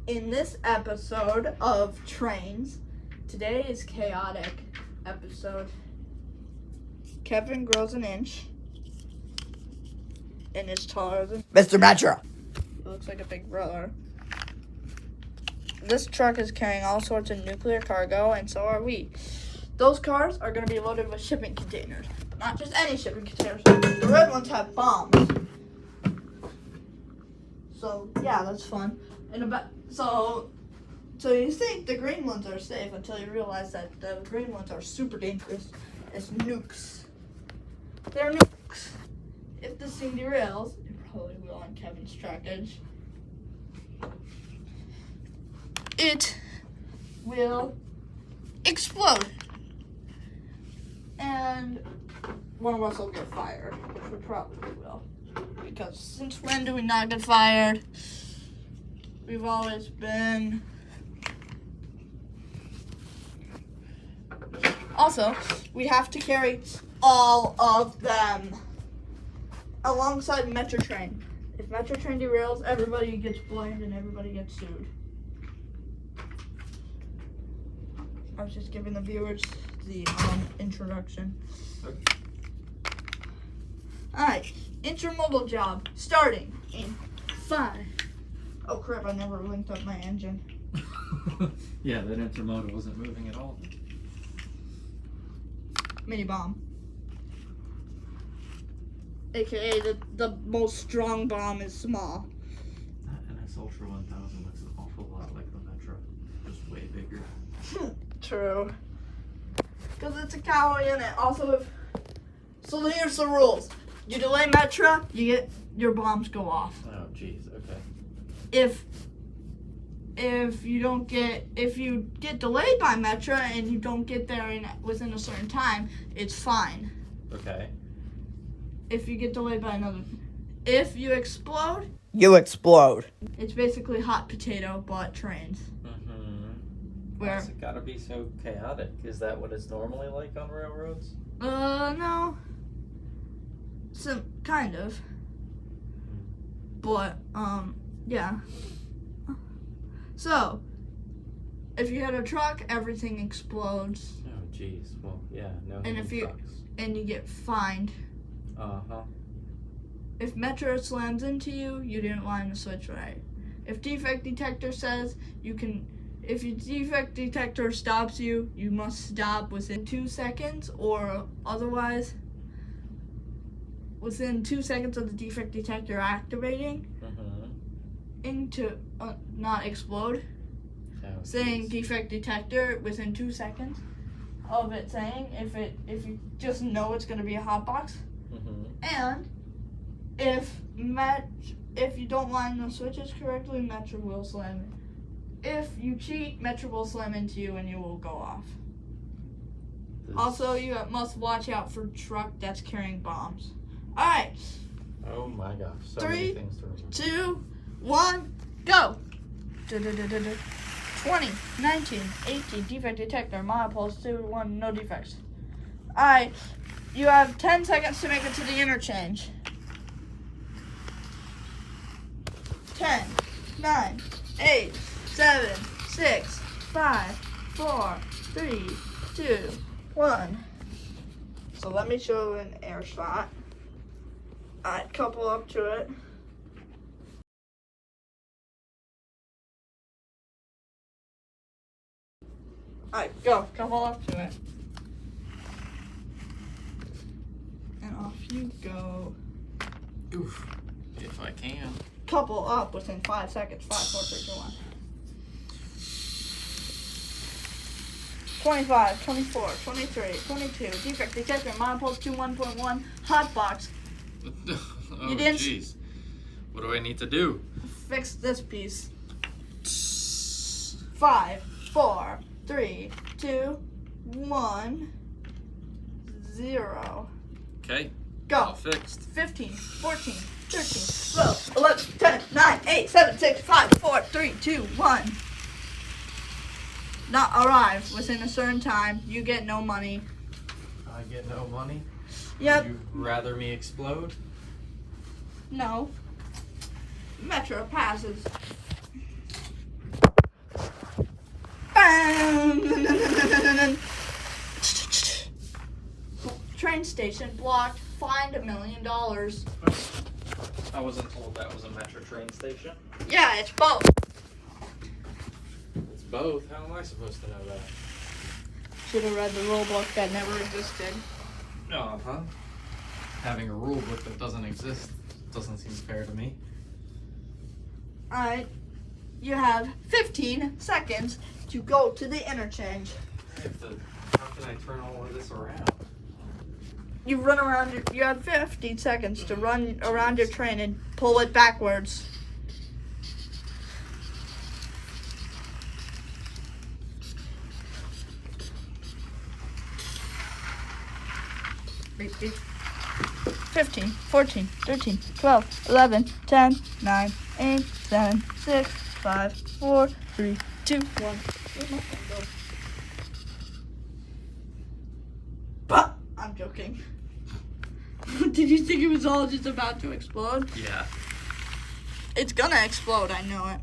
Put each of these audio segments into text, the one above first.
in this episode of Trains, today is chaotic episode. Kevin grows an inch and is taller than Mr. Metro. He looks like a big brother. This truck is carrying all sorts of nuclear cargo, and so are we. Those cars are going to be loaded with shipping containers. But not just any shipping containers. The red ones have bombs. So, yeah, that's fun. So you think the green ones are safe until you realize that the green ones are super dangerous as nukes. They're nukes. If this thing derails, it probably will on Kevin's trackage. It will explode. And one of us will get fired, which we probably will. Because since when do we not get fired? We've always been. Also, we have to carry all of them alongside Metro Train. If Metro Train derails, everybody gets blamed and everybody gets sued. I was just giving the viewers the introduction. Okay. Alright, intermodal job starting in 5. Oh crap, I never linked up my engine. Yeah, that intermodal wasn't moving at all. Mini bomb. AKA the most strong bomb is small. That NS Ultra 1000 looks an awful lot like the Metro, just way bigger. True. Because it's a cow unit. Also, so here's the rules. You delay Metro, your bombs go off. Oh, jeez. Okay. If you get delayed by Metro and you don't get there within a certain time, it's fine. Okay. If you get delayed by if you explode, You explode. it's basically hot potato but trains. Where? Why's it gotta be so chaotic? Is that what it's normally like on railroads? No. Some kind of. But yeah. So, if you hit a truck, everything explodes. Oh, jeez. Well, yeah, no. And if you trucks. and you get fined. If Metro slams into you, you didn't line the switch right. If defect detector says if your defect detector stops you, you must stop within 2 seconds, or otherwise, within 2 seconds of the defect detector activating, into not explode. Oh, Saying jeez. defect detector within 2 seconds of it saying if you just know it's gonna be a hot box. And if you don't line the switches correctly, Metro will slam it. If you cheat, Metro will slam into you and you will go off. Also, you must watch out for truck that's carrying bombs. Alright. Oh my gosh. So 3, many things to remember. 2, 1, go! 20, 19, 18, defect detector, milepost 2, 1, no defects. Alright, you have 10 seconds to make it to the interchange. 10, 9, 8, 7, 6, 5, 4, 3, 2, 1. So let me show an air shot. Alright, couple up to it. Alright, go. Couple up to it. And off you go. Oof. If I can. Couple up within 5 seconds. 5, 4, 3, 2, 1. 25, 24, 23, 22. Defect detector. Milepost 2, 1.1. Hot box. Oh, You didn't- jeez. What do I need to do? Fix this piece. 5, 4, 3, 2, 1, 0. Okay. Go. All fixed. 15, 14, 13, 12, 11, 10, 9, 8, 7, 6, 5, 4, 3, 2, 1. Not arrive within a certain time. You get no money. I get no money? Yep. Would you rather me explode? No. Metro passes. station blocked, fined $1 million. I wasn't told that was a Metro train station. Yeah, it's both. It's both. How am I supposed to know that? Should have read the rule book that never existed. Uh-huh. Having a rule book that doesn't exist doesn't seem fair to me. Alright, you have 15 seconds to go to the interchange. How can I turn all of this around? You run around, you have 15 seconds to run around your train and pull it backwards. Beep, beep. 15, 14, 13, 12, 11, 10, 9, 8, 7, 6, 5, 4, 3, 2, 1. Where'd my phone go? Bah! I'm joking. Did you think it was all just about to explode? Yeah. It's gonna explode, I know it.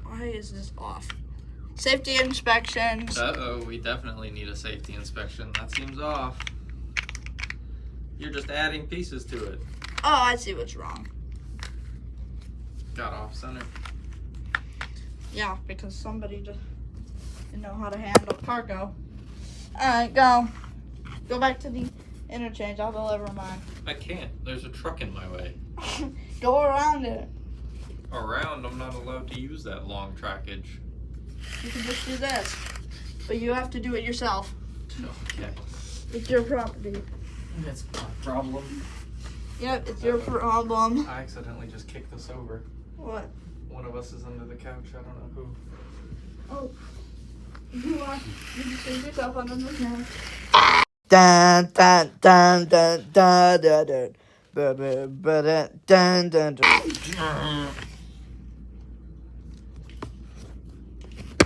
Why is this off? Safety inspections. Uh-oh, we definitely need a safety inspection. That seems off. You're just adding pieces to it. Oh, I see what's wrong. Got off center. Yeah, because somebody just didn't know how to handle cargo. Alright, go. Go back to the interchange. I'll deliver mine. I can't. There's a truck in my way. Go around it. Around, I'm not allowed to use that long trackage. You can just do this. But you have to do it yourself. Okay. It's your property. That's my problem. Yep, it's your problem. I accidentally just kicked this over. What? One of us is under the couch. I don't know who. Oh. You are. You just saved yourself under the couch. Dun dun dun dun dun dun dun. Dun dun dun.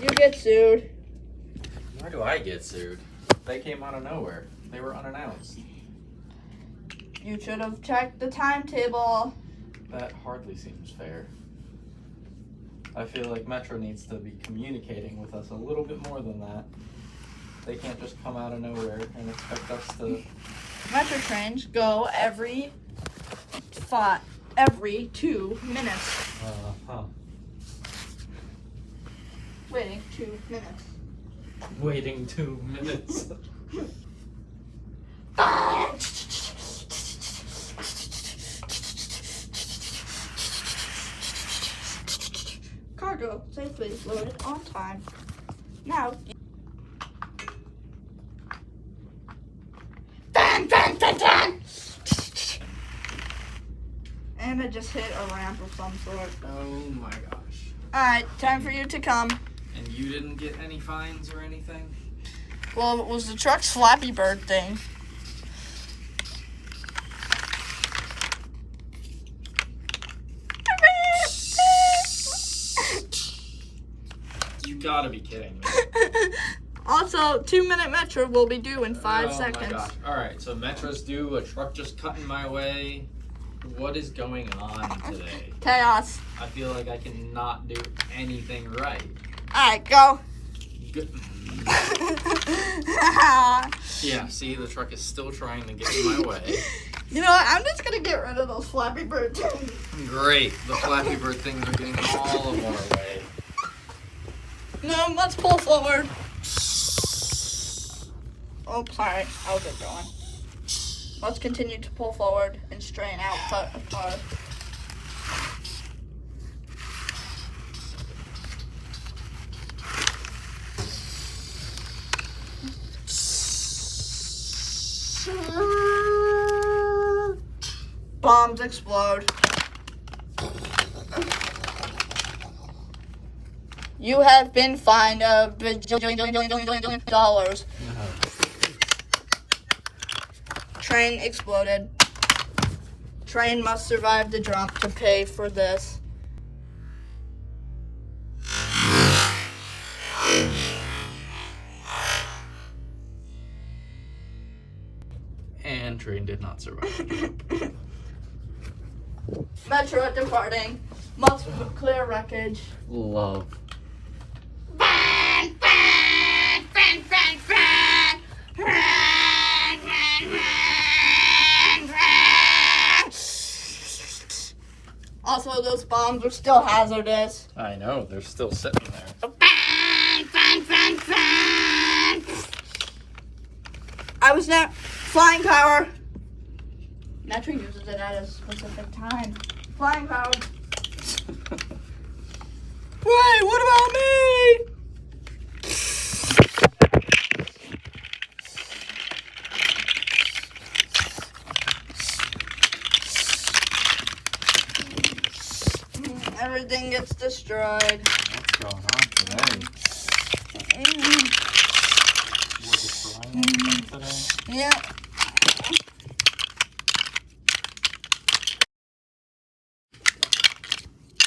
You get sued. Why do I get sued? They came out of nowhere. They were unannounced. You should have checked the timetable. That hardly seems fair. I feel like Metro needs to be communicating with us a little bit more than that. They can't just come out of nowhere and expect us to... Metro trains go every 2 minutes. Uh-huh. Waiting 2 minutes. Waiting 2 minutes. Cargo safely loaded on time. Now. Dun, dun, dun, dun. And I just hit a ramp of some sort. Oh my gosh. Alright, time for you to come. And you didn't get any fines or anything? Well, it was the truck's Flappy Bird thing. You gotta be kidding me. Also, 2-minute Metro will be due in 5 seconds. Oh my gosh. Alright, so Metro's due, a truck just cut in my way. What is going on today? Chaos. I feel like I cannot do anything right. Alright, go. Good. Yeah, see, the truck is still trying to get in my way. You know what? I'm just gonna get rid of those Flappy Bird things. Great. The Flappy Bird things are getting all of our way. No, let's pull forward. Oh, sorry. I'll get going. Let's continue to pull forward and straighten out the car. Bombs explode. You have been fined $1 billion. Train exploded. Train must survive the jump to pay for this. And train did not survive the jump. Metro departing. Must clear wreckage. Love. Ban, ban, ban, ban, ban. Ban, ban, ban. Also, those bombs are still hazardous. I know, they're still sitting there. I was not flying power. Metro uses it at a specific time. Flying power. Wait, what about me? Everything gets destroyed. What's going on today? We're destroying everything today? Yeah.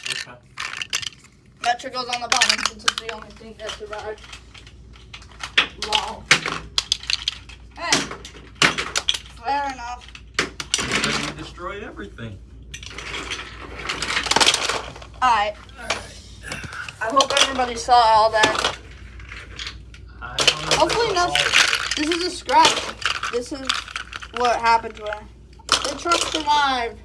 Okay. Metro goes on the bottom since it's the only thing that survived. Lol. Hey. Fair enough. Then we destroyed everything. Alright. I hope everybody saw all that. I don't know. Hopefully not. This is a scratch. This is what happens when the truck survived.